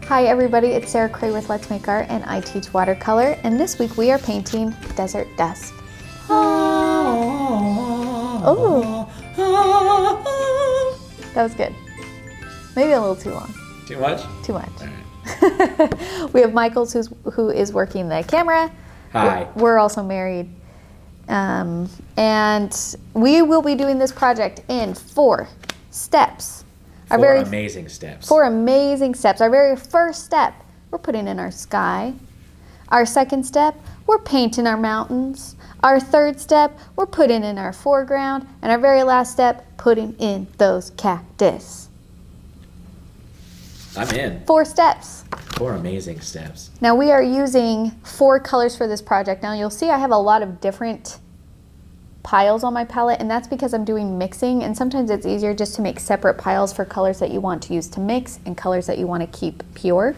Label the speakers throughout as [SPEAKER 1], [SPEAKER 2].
[SPEAKER 1] Hi everybody, it's Sarah Cray with Let's Make Art and I teach watercolor, and this week we are painting Desert Dusk. Oh, that was good. Maybe a little too long.
[SPEAKER 2] Too much?
[SPEAKER 1] Too much.
[SPEAKER 2] All right.
[SPEAKER 1] We have Michaels who is working the camera.
[SPEAKER 2] Hi.
[SPEAKER 1] We're also married. And we will be doing this project in 4 steps.
[SPEAKER 2] Four amazing steps.
[SPEAKER 1] 4 amazing steps. Our very first step, we're putting in our sky. Our second step, we're painting our mountains. Our third step, we're putting in our foreground. And our very last step, putting in those cactus.
[SPEAKER 2] I'm in.
[SPEAKER 1] 4 steps.
[SPEAKER 2] 4 amazing steps.
[SPEAKER 1] Now we are using 4 colors for this project. Now you'll see I have a lot of different piles on my palette, and that's because I'm doing mixing, and sometimes it's easier just to make separate piles for colors that you want to use to mix and colors that you want to keep pure.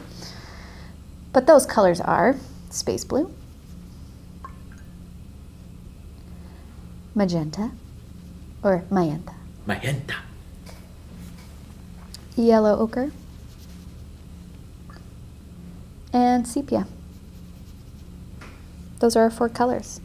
[SPEAKER 1] But those colors are space blue, magenta, or magenta, yellow ochre, and sepia. Those are our 4 colors.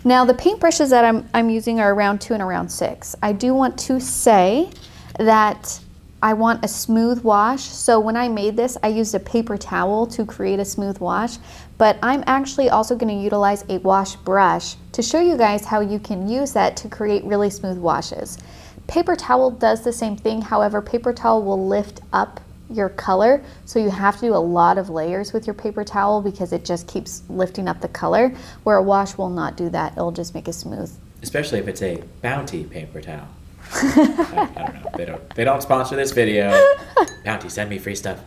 [SPEAKER 1] Now the paintbrushes that I'm using are around 2 and around 6. I do want to say that I want a smooth wash. So when I made this, I used a paper towel to create a smooth wash, but I'm actually also going to utilize a wash brush to show you guys how you can use that to create really smooth washes. Paper towel does the same thing. However, paper towel will lift up your color, so you have to do a lot of layers with your paper towel because it just keeps lifting up the color, where a wash will not do that. It'll just make it smooth.
[SPEAKER 2] Especially if it's a Bounty paper towel. I don't know. They don't sponsor this video. Bounty, send me free stuff.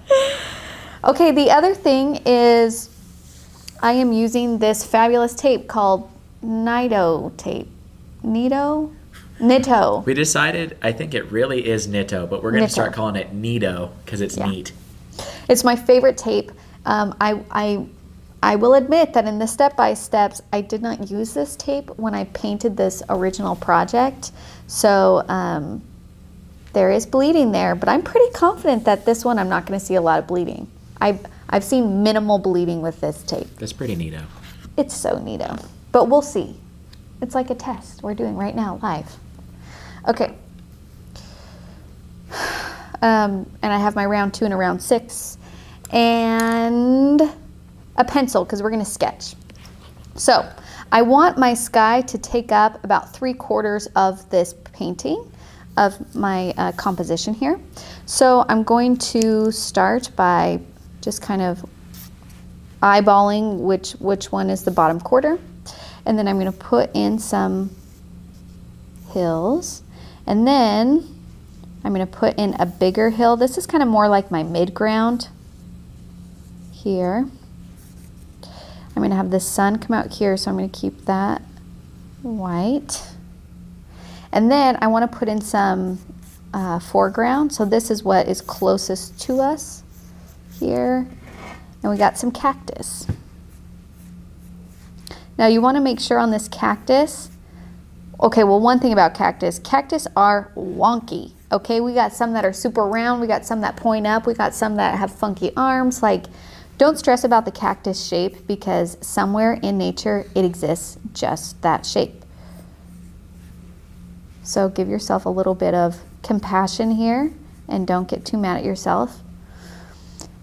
[SPEAKER 1] Okay, the other thing is I am using this fabulous tape called Nito tape. Nito?
[SPEAKER 2] We decided, I think it really is Nito, but we're going to start calling it Nito because it's neat.
[SPEAKER 1] It's my favorite tape. I will admit that in the step-by-steps, I did not use this tape when I painted this original project. So there is bleeding there, but I'm pretty confident that this one I'm not going to see a lot of bleeding. I've seen minimal bleeding with this tape.
[SPEAKER 2] That's pretty neato.
[SPEAKER 1] It's so neato, but we'll see. It's like a test we're doing right now, live. Okay. And I have my round 2 and a round 6 and a pencil because we're going to sketch. So I want my sky to take up about 3/4 of this painting of my composition here. So I'm going to start by just kind of eyeballing which one is the bottom quarter. And then I'm going to put in some hills. And then I'm going to put in a bigger hill. This is kind of more like my mid-ground here. I'm going to have the sun come out here, so I'm going to keep that white. And then I want to put in some foreground. So this is what is closest to us here. And we got some cactus. Now you want to make sure on this cactus, okay, well, one thing about cactus are wonky, okay? We got some that are super round, we got some that point up, we got some that have funky arms. Like, don't stress about the cactus shape because somewhere in nature it exists just that shape. So give yourself a little bit of compassion here and don't get too mad at yourself.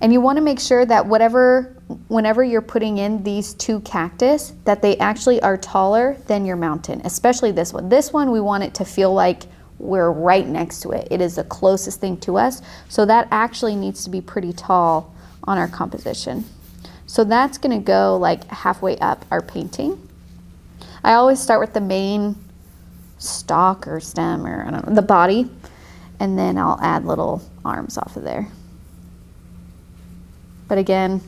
[SPEAKER 1] And you want to make sure that whenever you're putting in these 2 cactus, that they actually are taller than your mountain, especially this one. This one, we want it to feel like we're right next to it. It is the closest thing to us. So that actually needs to be pretty tall on our composition. So that's going to go like halfway up our painting. I always start with the main stalk or stem, or I don't know, the body, and then I'll add little arms off of there. But again,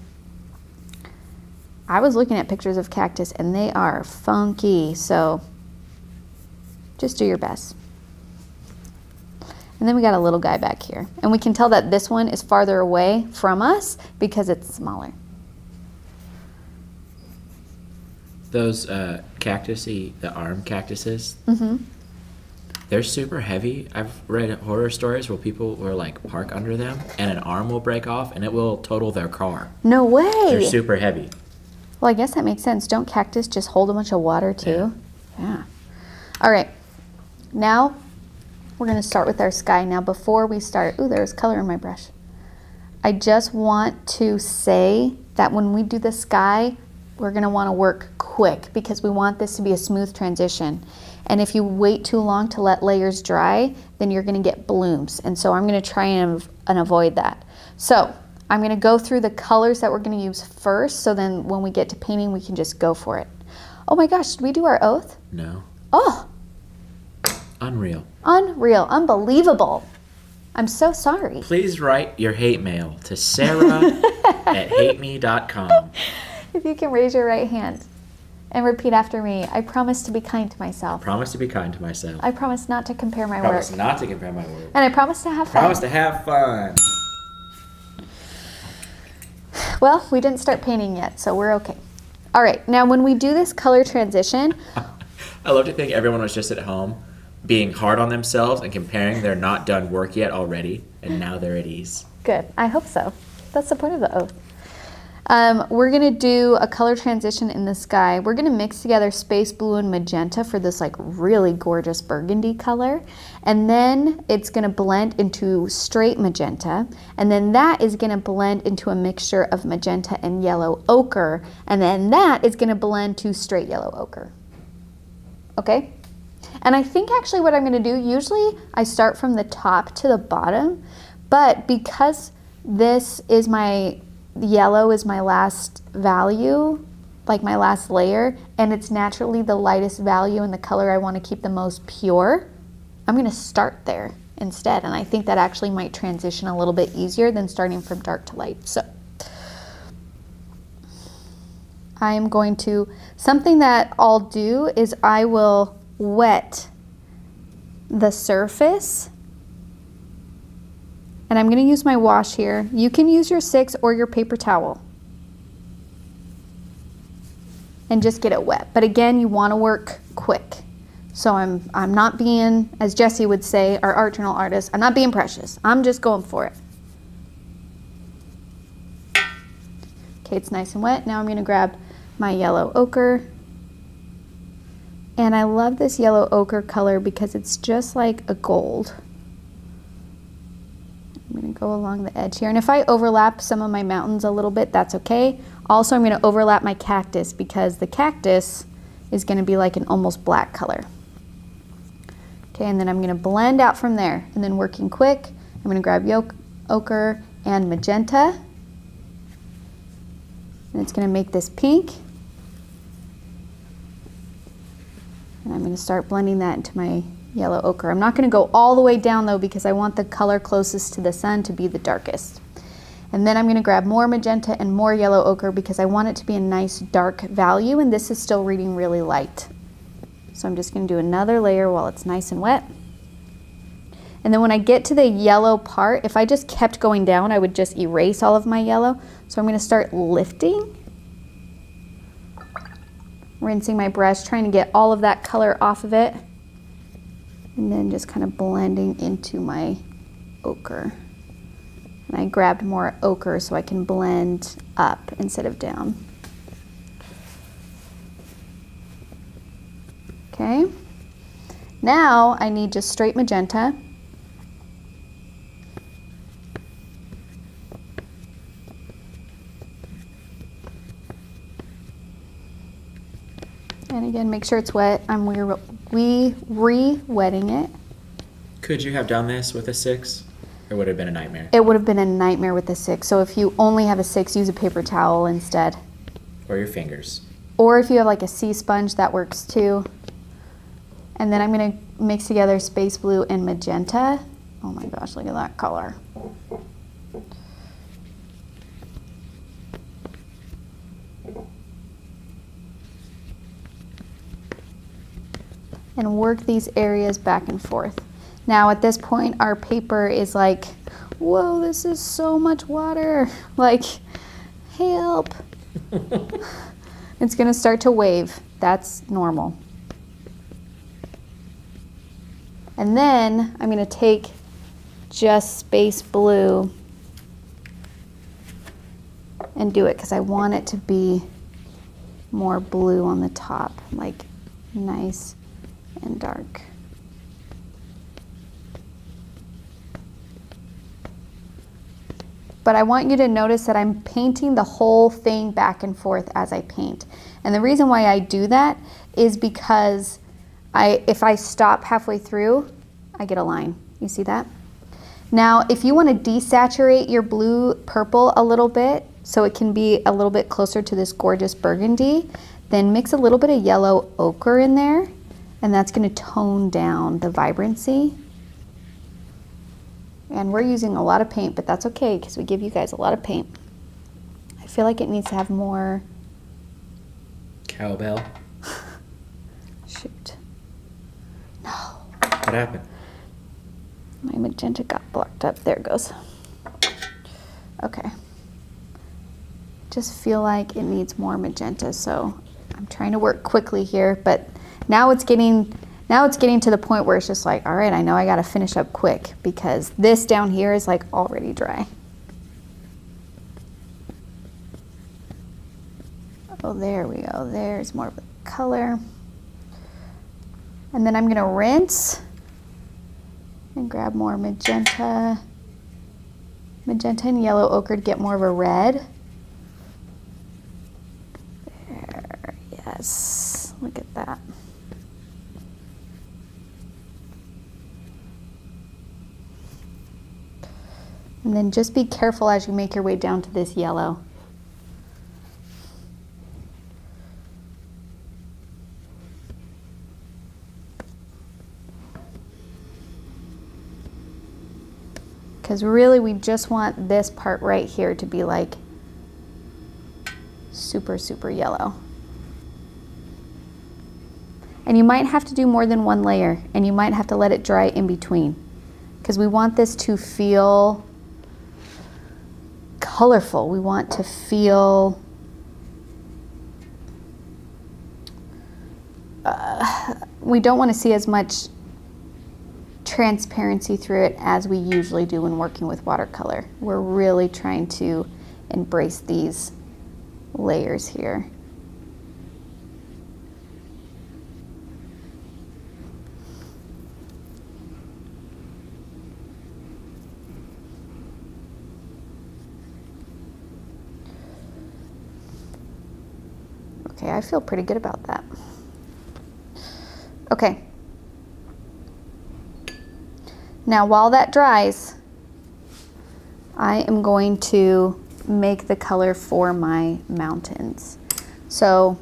[SPEAKER 1] I was looking at pictures of cactus and they are funky, so just do your best. And then we got a little guy back here. And we can tell that this one is farther away from us because it's smaller.
[SPEAKER 2] Those cactusy, the arm cactuses, They're super heavy. I've read horror stories where people will like park under them and an arm will break off and it will total their car.
[SPEAKER 1] No way.
[SPEAKER 2] They're super heavy.
[SPEAKER 1] Well, I guess that makes sense. Don't cactus just hold a bunch of water too? Yeah. All right. Now we're going to start with our sky. Now before we start, ooh, there's color in my brush. I just want to say that when we do the sky, we're going to want to work quick because we want this to be a smooth transition. And if you wait too long to let layers dry, then you're going to get blooms. And so I'm going to try and avoid that. So I'm going to go through the colors that we're going to use first, so then when we get to painting, we can just go for it. Oh my gosh, did we do our oath?
[SPEAKER 2] No.
[SPEAKER 1] Oh!
[SPEAKER 2] Unreal.
[SPEAKER 1] Unreal. Unbelievable. I'm so sorry.
[SPEAKER 2] Please write your hate mail to sarah@hateme.com.
[SPEAKER 1] If you can raise your right hand and repeat after me. I promise to be kind to myself.
[SPEAKER 2] Promise to be kind to myself.
[SPEAKER 1] I promise not to compare my
[SPEAKER 2] Promise
[SPEAKER 1] work.
[SPEAKER 2] not to compare my work.
[SPEAKER 1] And I promise to have fun.
[SPEAKER 2] Promise to have fun.
[SPEAKER 1] Well, we didn't start painting yet, so we're okay. All right, now when we do this color transition.
[SPEAKER 2] I love to think everyone was just at home being hard on themselves and comparing their not done work yet already, and now they're at ease.
[SPEAKER 1] Good, I hope so. That's the point of the oath. We're gonna do a color transition in the sky. We're gonna mix together space blue and magenta for this like really gorgeous burgundy color. And then it's gonna blend into straight magenta. And then that is gonna blend into a mixture of magenta and yellow ochre. And then that is gonna blend to straight yellow ochre. Okay? And I think actually what I'm gonna do, usually I start from the top to the bottom, but because this is yellow is my last value, like my last layer, and it's naturally the lightest value in the color I want to keep the most pure, I'm going to start there instead. And I think that actually might transition a little bit easier than starting from dark to light. So I am going to, something that I'll do is I will wet the surface. And I'm going to use my wash here. You can use your 6 or your paper towel. And just get it wet. But again, you want to work quick. So I'm not being, as Jesse would say, our art journal artist, I'm not being precious. I'm just going for it. Okay, it's nice and wet. Now I'm going to grab my yellow ochre. And I love this yellow ochre color because it's just like a gold. I'm going to go along the edge here. And if I overlap some of my mountains a little bit, that's okay. Also, I'm going to overlap my cactus because the cactus is going to be like an almost black color. Okay, and then I'm going to blend out from there. And then working quick, I'm going to grab ochre and magenta. And it's going to make this pink. And I'm going to start blending that into my yellow ochre. I'm not going to go all the way down though because I want the color closest to the sun to be the darkest. And then I'm going to grab more magenta and more yellow ochre because I want it to be a nice dark value, and this is still reading really light. So I'm just going to do another layer while it's nice and wet. And then when I get to the yellow part, if I just kept going down, I would just erase all of my yellow. So I'm going to start lifting. Rinsing my brush, trying to get all of that color off of it. And then just kind of blending into my ochre. And I grabbed more ochre so I can blend up instead of down. Okay. Now I need just straight magenta. And again, make sure it's wet. I'm re-wetting it.
[SPEAKER 2] Could you have done this with a 6? Or would it have been a nightmare?
[SPEAKER 1] It would have been a nightmare with a 6. So if you only have a 6, use a paper towel instead.
[SPEAKER 2] Or your fingers.
[SPEAKER 1] Or if you have like a sea sponge, that works too. And then I'm going to mix together space blue and magenta. Oh my gosh, look at that color. And work these areas back and forth. Now at this point, our paper is like, whoa, this is so much water. Like, help. It's gonna start to wave. That's normal. And then I'm going to take just space blue and do it because I want it to be more blue on the top, like nice and dark. But I want you to notice that I'm painting the whole thing back and forth as I paint. And the reason why I do that is because if I stop halfway through, I get a line. You see that? Now, if you want to desaturate your blue purple a little bit, so it can be a little bit closer to this gorgeous burgundy, then mix a little bit of yellow ochre in there, and that's going to tone down the vibrancy. And we're using a lot of paint, but that's okay because we give you guys a lot of paint. I feel like it needs to have more
[SPEAKER 2] cowbell.
[SPEAKER 1] Shoot. No.
[SPEAKER 2] What happened?
[SPEAKER 1] My magenta got blocked up. There it goes. Okay. Just feel like it needs more magenta, so I'm trying to work quickly here, but now it's getting to the point where it's just like, all right, I know I got to finish up quick because this down here is like already dry. Oh, there we go. There's more of the color. And then I'm going to rinse and grab more magenta and yellow ochre to get more of a red. There, yes, look at that. And then just be careful as you make your way down to this yellow. Because really we just want this part right here to be like super, super yellow. And you might have to do more than one layer, and you might have to let it dry in between, because we want this to feel colorful. We want to feel we don't want to see as much transparency through it as we usually do when working with watercolor. We're really trying to embrace these layers here. Okay, I feel pretty good about that. Okay. Now while that dries, I am going to make the color for my mountains. So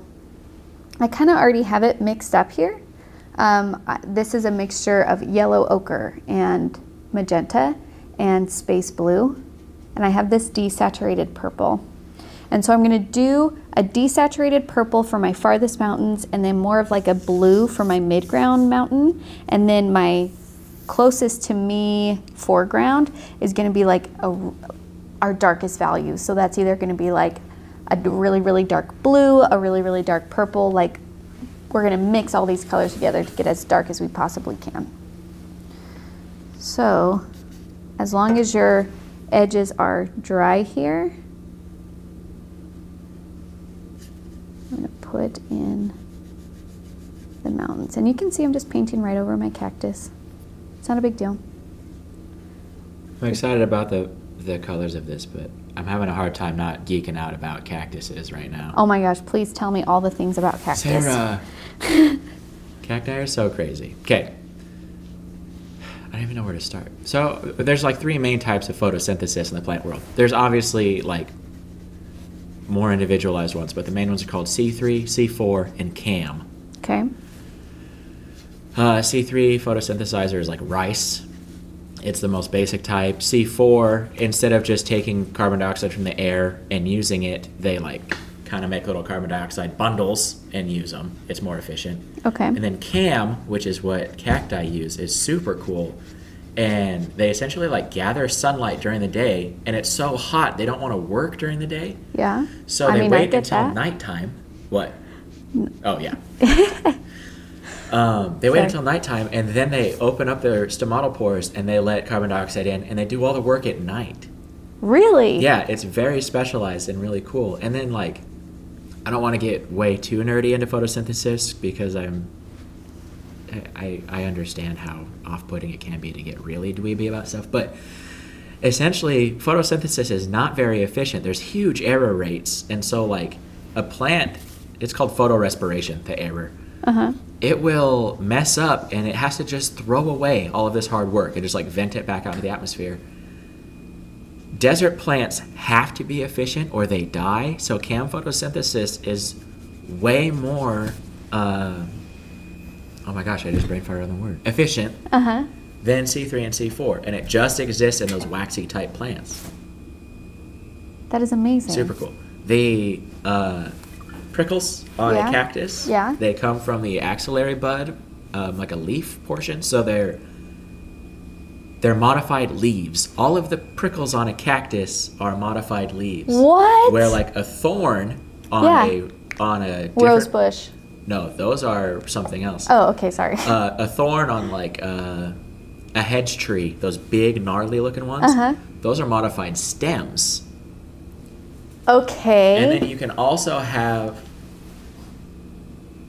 [SPEAKER 1] I kind of already have it mixed up here. This is a mixture of yellow ochre and magenta and space blue. And I have this desaturated purple. And so I'm going to do a desaturated purple for my farthest mountains, and then more of like a blue for my midground mountain, and then my closest to me foreground is going to be like our darkest value. So that's either going to be like a really, really dark blue, a really, really dark purple. Like we're going to mix all these colors together to get as dark as we possibly can. So as long as your edges are dry here, I'm going to put in the mountains. And you can see I'm just painting right over my cactus. It's not a big deal.
[SPEAKER 2] I'm excited about the colors of this, but I'm having a hard time not geeking out about cactuses right now.
[SPEAKER 1] Oh my gosh, please tell me all the things about cactus.
[SPEAKER 2] Sarah! Cacti are so crazy. Okay. I don't even know where to start. So there's like three main types of photosynthesis in the plant world. There's obviously like more individualized ones, but the main ones are called C3, C4, and CAM.
[SPEAKER 1] Okay.
[SPEAKER 2] C3 photosynthesizer is like rice. It's the most basic type. C4, instead of just taking carbon dioxide from the air and using it, they like kind of make little carbon dioxide bundles and use them. It's more efficient.
[SPEAKER 1] Okay.
[SPEAKER 2] And then CAM, which is what cacti use, is super cool. And they essentially like gather sunlight during the day, and it's so hot they don't want to work during the day.
[SPEAKER 1] Yeah.
[SPEAKER 2] So they wait until nighttime. What? Oh, yeah. They wait until nighttime, and then they open up their stomatopores and they let carbon dioxide in, and they do all the work at night.
[SPEAKER 1] Really?
[SPEAKER 2] Yeah, it's very specialized and really cool. And then, like, I don't want to get way too nerdy into photosynthesis because I understand how off-putting it can be to get really dweeby about stuff, but essentially photosynthesis is not very efficient. There's huge error rates, and so like a plant, it's called photorespiration, the error. It will mess up and it has to just throw away all of this hard work and just like vent it back out into the atmosphere. Desert plants have to be efficient or they die, so cam photosynthesis is way more oh my gosh, I just brain farted on the word. Efficient than C3 and C4, and it just exists in those waxy type plants.
[SPEAKER 1] That is amazing.
[SPEAKER 2] Super cool. The prickles on a cactus, they come from the axillary bud, like a leaf portion, so they're modified leaves. All of the prickles on a cactus are modified leaves.
[SPEAKER 1] What?
[SPEAKER 2] Where like a thorn on a different,
[SPEAKER 1] rose bush.
[SPEAKER 2] No, those are something else.
[SPEAKER 1] Oh, okay, sorry.
[SPEAKER 2] A thorn on like a hedge tree, those big gnarly looking ones, those are modified stems.
[SPEAKER 1] Okay.
[SPEAKER 2] And then you can also have...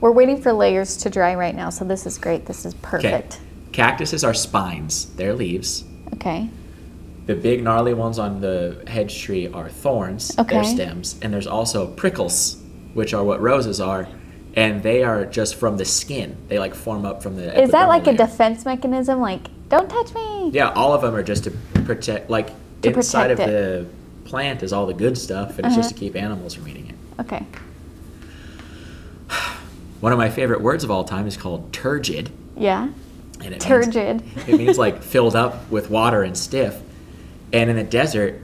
[SPEAKER 1] We're waiting for layers to dry right now, so this is great. This is perfect.
[SPEAKER 2] Okay. Cactuses are spines. They're leaves.
[SPEAKER 1] Okay.
[SPEAKER 2] The big gnarly ones on the hedge tree are thorns.
[SPEAKER 1] Okay.
[SPEAKER 2] They're stems. And there's also prickles, which are what roses are. And they are just from the skin. They like form up from the...
[SPEAKER 1] Is that like
[SPEAKER 2] layer.
[SPEAKER 1] a defense mechanism? Like, don't touch me.
[SPEAKER 2] Yeah, all of them are just to protect, like
[SPEAKER 1] To
[SPEAKER 2] inside
[SPEAKER 1] protect
[SPEAKER 2] of the plant is all the good stuff, and it's just to keep animals from eating it.
[SPEAKER 1] Okay.
[SPEAKER 2] One of my favorite words of all time is called turgid.
[SPEAKER 1] Yeah.
[SPEAKER 2] And it
[SPEAKER 1] Turgid.
[SPEAKER 2] Means, it means like filled up with water and stiff. And in the desert,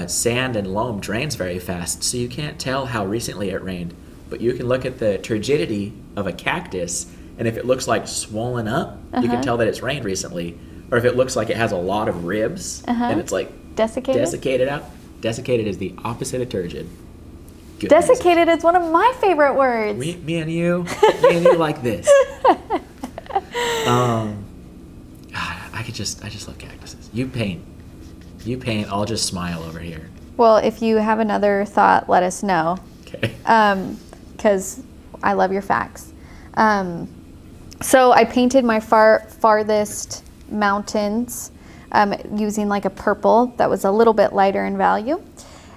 [SPEAKER 2] sand and loam drains very fast, so you can't tell how recently it rained. But you can look at the turgidity of a cactus, and if it looks like swollen up, you can tell that it's rained recently. Or if it looks like it has a lot of ribs, and it's like desiccated out. Desiccated is the opposite of turgid. Good
[SPEAKER 1] Desiccated is one of my favorite words.
[SPEAKER 2] Me and you like this. I just love cactuses. You paint, I'll just smile over here.
[SPEAKER 1] Well, if you have another thought, let us know.
[SPEAKER 2] Okay.
[SPEAKER 1] Because I love your facts. So I painted my farthest mountains using like a purple that was a little bit lighter in value.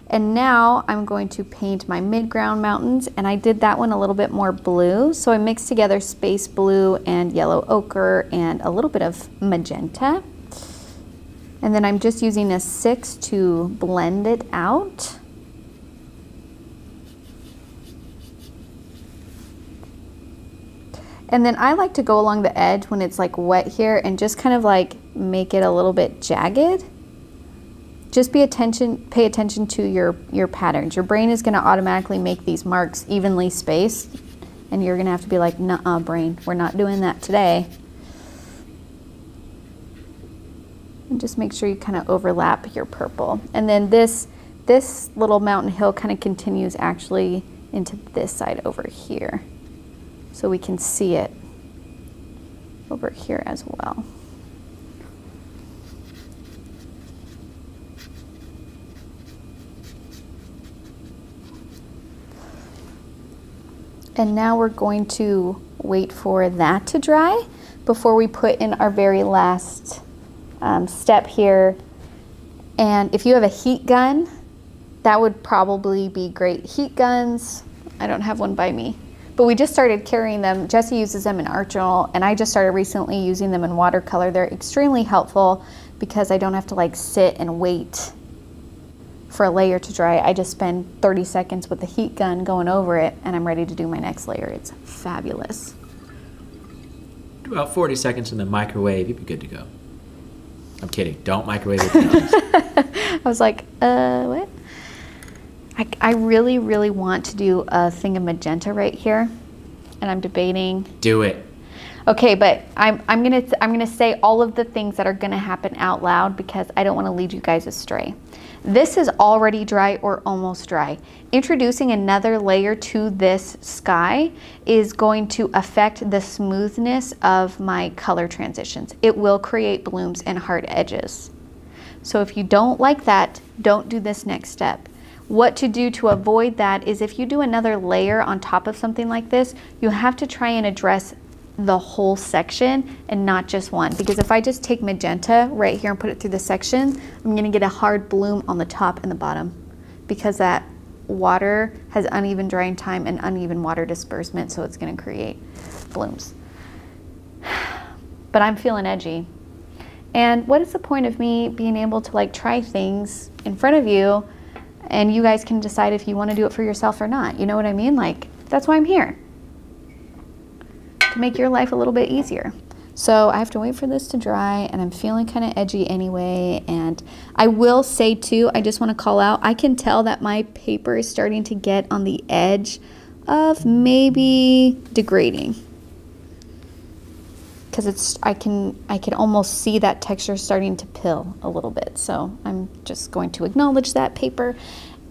[SPEAKER 1] And now I'm going to paint my mid-ground mountains, and I did that one a little bit more blue. So I mixed together space blue and yellow ochre and a little bit of magenta. And then I'm just using a 6 to blend it out. And then I like to go along the edge when it's like wet here and just kind of like make it a little bit jagged. Just pay attention to your patterns. Your brain is gonna automatically make these marks evenly spaced, and you're gonna have to be like, nuh-uh, brain, we're not doing that today. And just make sure you kind of overlap your purple. And then this little mountain hill kind of continues actually into this side over here. So we can see it over here as well. And now we're going to wait for that to dry before we put in our very last step here. And if you have a heat gun, that would probably be great. Heat guns, I don't have one by me, but we just started carrying them. Jesse uses them in art journal, and I just started recently using them in watercolor. They're extremely helpful because I don't have to like sit and wait for a layer to dry. I just spend 30 seconds with the heat gun going over it, and I'm ready to do my next layer. It's fabulous.
[SPEAKER 2] About 40 seconds in the microwave, you'd be good to go. I'm kidding. Don't microwave it. I
[SPEAKER 1] was like, what? I really, really want to do a thing of magenta right here, and I'm debating.
[SPEAKER 2] Do it.
[SPEAKER 1] Okay, but I'm gonna say all of the things that are gonna happen out loud because I don't want to lead you guys astray. This is already dry or almost dry. Introducing another layer to this sky is going to affect the smoothness of my color transitions. It will create blooms and hard edges. So if you don't like that, don't do this next step. What to do to avoid that is if you do another layer on top of something like this, you have to try and address the whole section and not just one, because if I just take magenta right here and put it through the section, I'm going to get a hard bloom on the top and the bottom because that water has uneven drying time and uneven water disbursement, so it's going to create blooms. But I'm feeling edgy, and what is the point of me being able to like try things in front of you and you guys can decide if you want to do it for yourself or not? You know what I mean? Like, that's why I'm here, to make your life a little bit easier. So I have to wait for this to dry, and I'm feeling kind of edgy anyway. And I will say too, I just want to call out, I can tell that my paper is starting to get on the edge of maybe degrading, because I can almost see that texture starting to pill a little bit. So I'm just going to acknowledge that paper,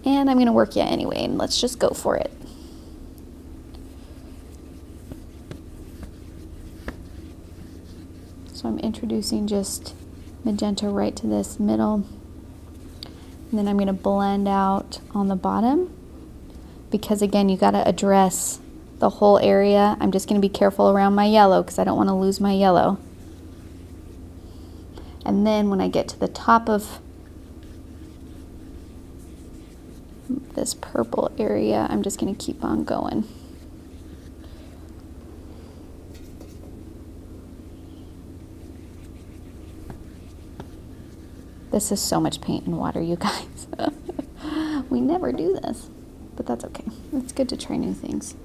[SPEAKER 1] and I'm going to work you anyway, and let's just go for it. So I'm introducing just magenta right to this middle, and then I'm going to blend out on the bottom, because again, you got to address the whole area. I'm just going to be careful around my yellow because I don't want to lose my yellow. And then when I get to the top of this purple area, I'm just going to keep on going. This is so much paint and water, you guys. We never do this, but that's okay. It's good to try new things.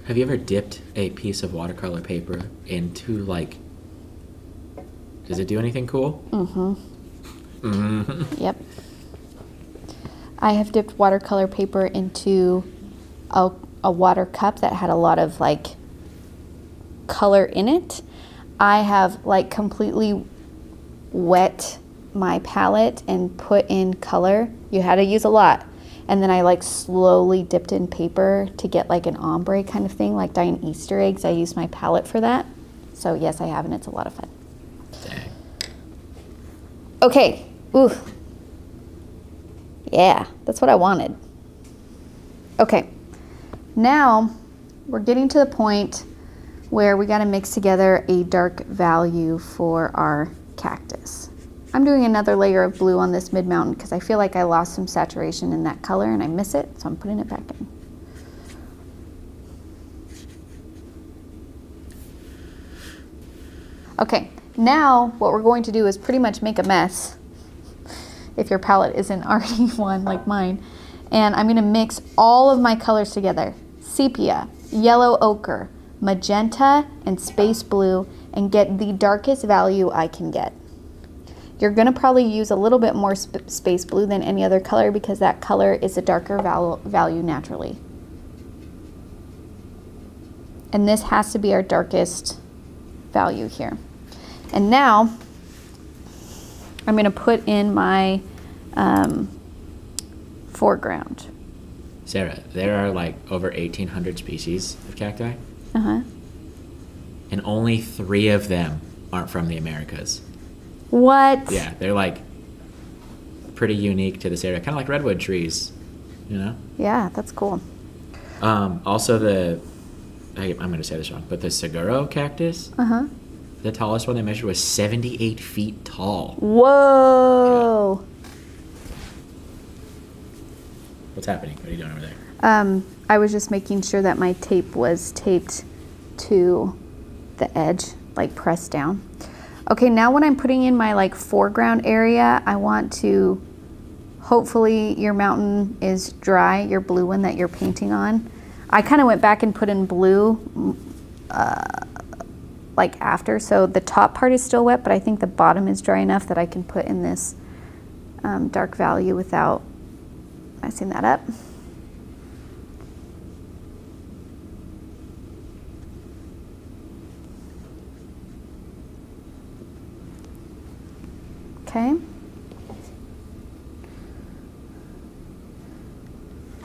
[SPEAKER 2] Have you ever dipped a piece of watercolor paper into, like, does it do anything cool? Mm-hmm. Mm-hmm.
[SPEAKER 1] Yep. I have dipped watercolor paper into a water cup that had a lot of, like, color in it. I have, like, completely wet my palette and put in color. You had to use a lot. And then I like slowly dipped in paper to get like an ombre kind of thing, like dyeing Easter eggs. I used my palette for that. So yes, I have, and it's a lot of fun.
[SPEAKER 2] Dang.
[SPEAKER 1] Okay. Ooh. Yeah, that's what I wanted. Okay. Now we're getting to the point where we got to mix together a dark value for our cactus. I'm doing another layer of blue on this mid-mountain because I feel like I lost some saturation in that color and I miss it, so I'm putting it back in. Okay, now what we're going to do is pretty much make a mess, if your palette isn't already one like mine. And I'm going to mix all of my colors together: sepia, yellow ochre, magenta, and space blue, and get the darkest value I can get. You're going to probably use a little bit more space blue than any other color because that color is a darker value naturally. And this has to be our darkest value here. And now I'm going to put in my foreground.
[SPEAKER 2] Sarah, there are like over 1,800 species of cacti.
[SPEAKER 1] Uh-huh.
[SPEAKER 2] And only 3 of them aren't from the Americas.
[SPEAKER 1] What?
[SPEAKER 2] Yeah, they're like pretty unique to this area, kind of like redwood trees, you know?
[SPEAKER 1] Yeah, that's cool.
[SPEAKER 2] Also I'm going to say this wrong, but the Seguro cactus, the tallest one they measured was 78 feet tall.
[SPEAKER 1] Whoa!
[SPEAKER 2] Yeah. What's happening? What are you doing over there?
[SPEAKER 1] I was just making sure that my tape was taped to the edge, like pressed down. Okay, now when I'm putting in my like foreground area, I want to, hopefully your mountain is dry, your blue one that you're painting on. I kind of went back and put in blue like after, so the top part is still wet, but I think the bottom is dry enough that I can put in this dark value without messing that up. Okay.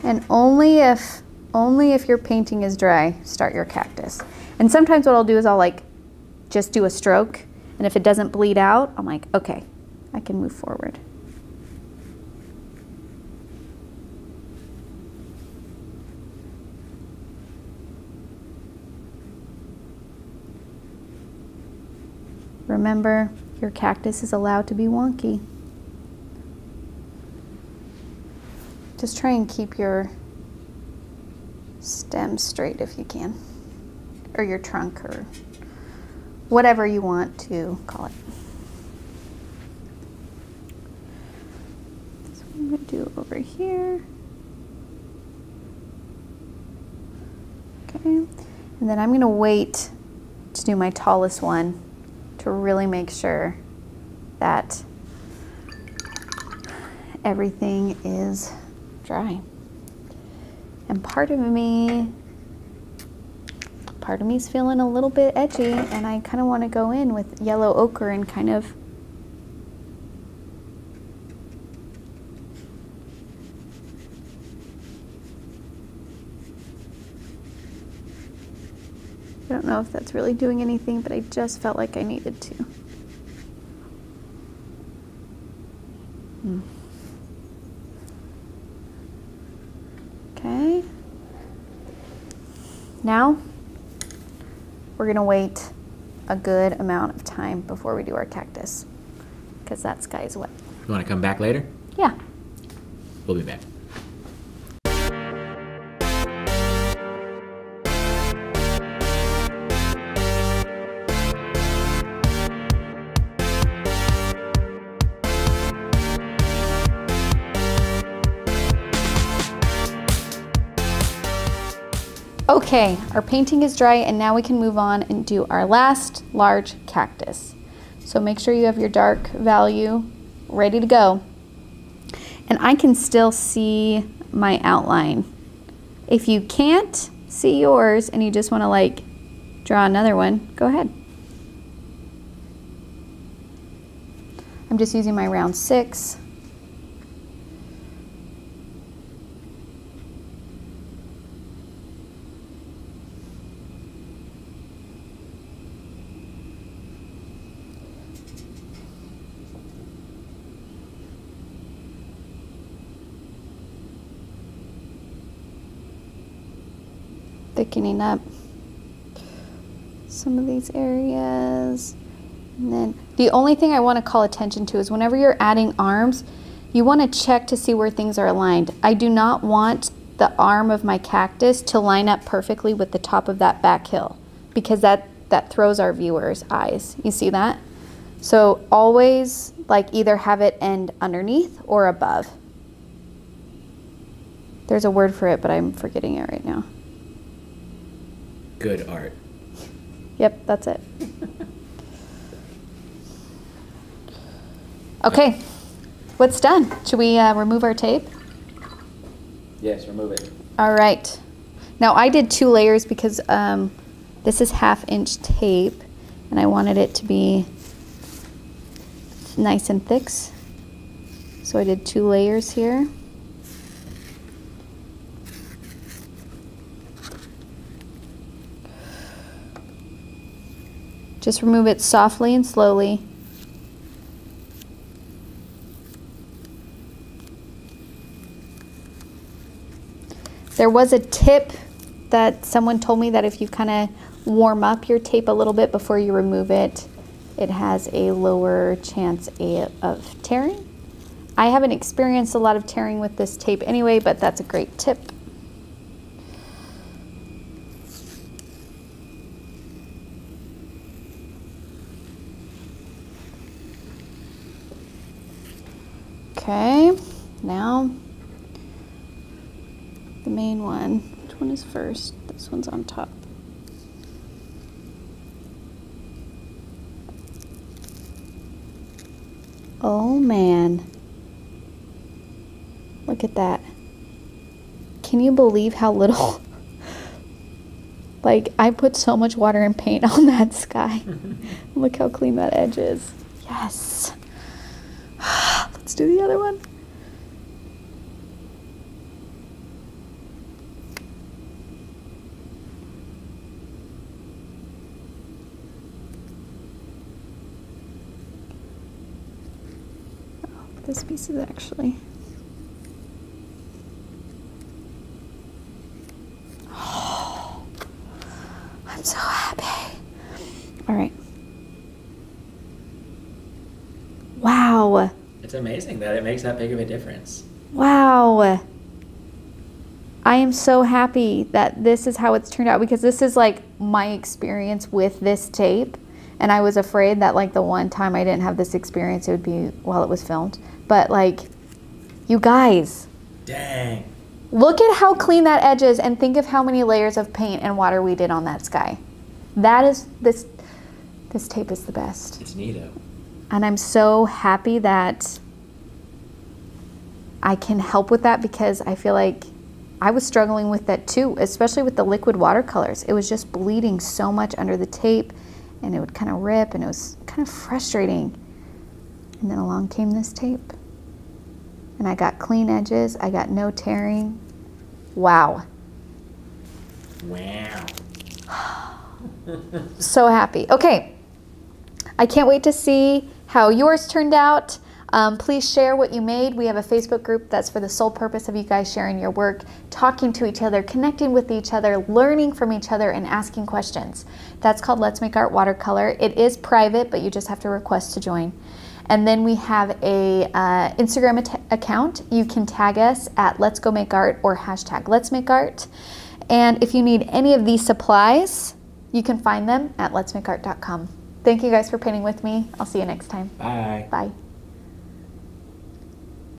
[SPEAKER 1] And only if your painting is dry, start your cactus. And sometimes what I'll do is I'll like just do a stroke, and if it doesn't bleed out, I'm like, okay, I can move forward. Remember, your cactus is allowed to be wonky. Just try and keep your stem straight if you can, or your trunk, or whatever you want to call it. That's what I'm going to do over here. Okay, and then I'm going to wait to do my tallest one to really make sure that everything is dry. And part of me's feeling a little bit edgy, and I kind of want to go in with yellow ochre and kind of I don't know if that's really doing anything, but I just felt like I needed to. Okay. Now, we're going to wait a good amount of time before we do our cactus, because that sky is wet.
[SPEAKER 2] You want to come back later?
[SPEAKER 1] Yeah.
[SPEAKER 2] We'll be back.
[SPEAKER 1] Okay, our painting is dry, and now we can move on and do our last large cactus. So make sure you have your dark value ready to go. And I can still see my outline. If you can't see yours and you just want to like draw another one, go ahead. I'm just using my round 6. Thickening up some of these areas. And then the only thing I want to call attention to is whenever you're adding arms, you want to check to see where things are aligned. I do not want the arm of my cactus to line up perfectly with the top of that back hill, because that throws our viewers' eyes. You see that? So always like either have it end underneath or above. There's a word for it, but I'm forgetting it right now.
[SPEAKER 2] Good art.
[SPEAKER 1] Yep, that's it. Okay, what's done? Should we remove our tape?
[SPEAKER 2] Yes, remove it.
[SPEAKER 1] All right. Now I did 2 layers because this is 1/2 inch tape, and I wanted it to be nice and thick. So I did 2 layers here. Just remove it softly and slowly. There was a tip that someone told me that if you kind of warm up your tape a little bit before you remove it, it has a lower chance of tearing. I haven't experienced a lot of tearing with this tape anyway, but that's a great tip. Okay, now the main one. Which one is first? This one's on top. Oh man, look at that. Can you believe how little, like I put so much water and paint on that sky. Look how clean that edge is. Yes. Let's do the other one. this piece is actually. Oh, I'm so happy. All right. Wow.
[SPEAKER 2] It's amazing that it makes that big of a difference.
[SPEAKER 1] Wow. I am so happy that this is how it's turned out, because this is like my experience with this tape. And I was afraid that like the one time I didn't have this experience, it would be while it was filmed. But like, you guys.
[SPEAKER 2] Dang.
[SPEAKER 1] Look at how clean that edge is, and think of how many layers of paint and water we did on that sky. That is, this tape is the best.
[SPEAKER 2] It's neato.
[SPEAKER 1] And I'm so happy that I can help with that, because I feel like I was struggling with that too, especially with the liquid watercolors. It was just bleeding so much under the tape, and it would kind of rip, and it was kind of frustrating. And then along came this tape. And I got clean edges, I got no tearing. Wow.
[SPEAKER 2] Wow.
[SPEAKER 1] So happy. Okay, I can't wait to see how yours turned out. Please share what you made. We have a Facebook group that's for the sole purpose of you guys sharing your work, talking to each other, connecting with each other, learning from each other, and asking questions. That's called Let's Make Art Watercolor. It is private, but you just have to request to join. And then we have a Instagram account. You can tag us at Let's Go Make Art or hashtag Let's Make Art. And if you need any of these supplies, you can find them at letsmakeart.com. Thank you guys for painting with me. I'll see you next time.
[SPEAKER 2] Bye.
[SPEAKER 1] Bye.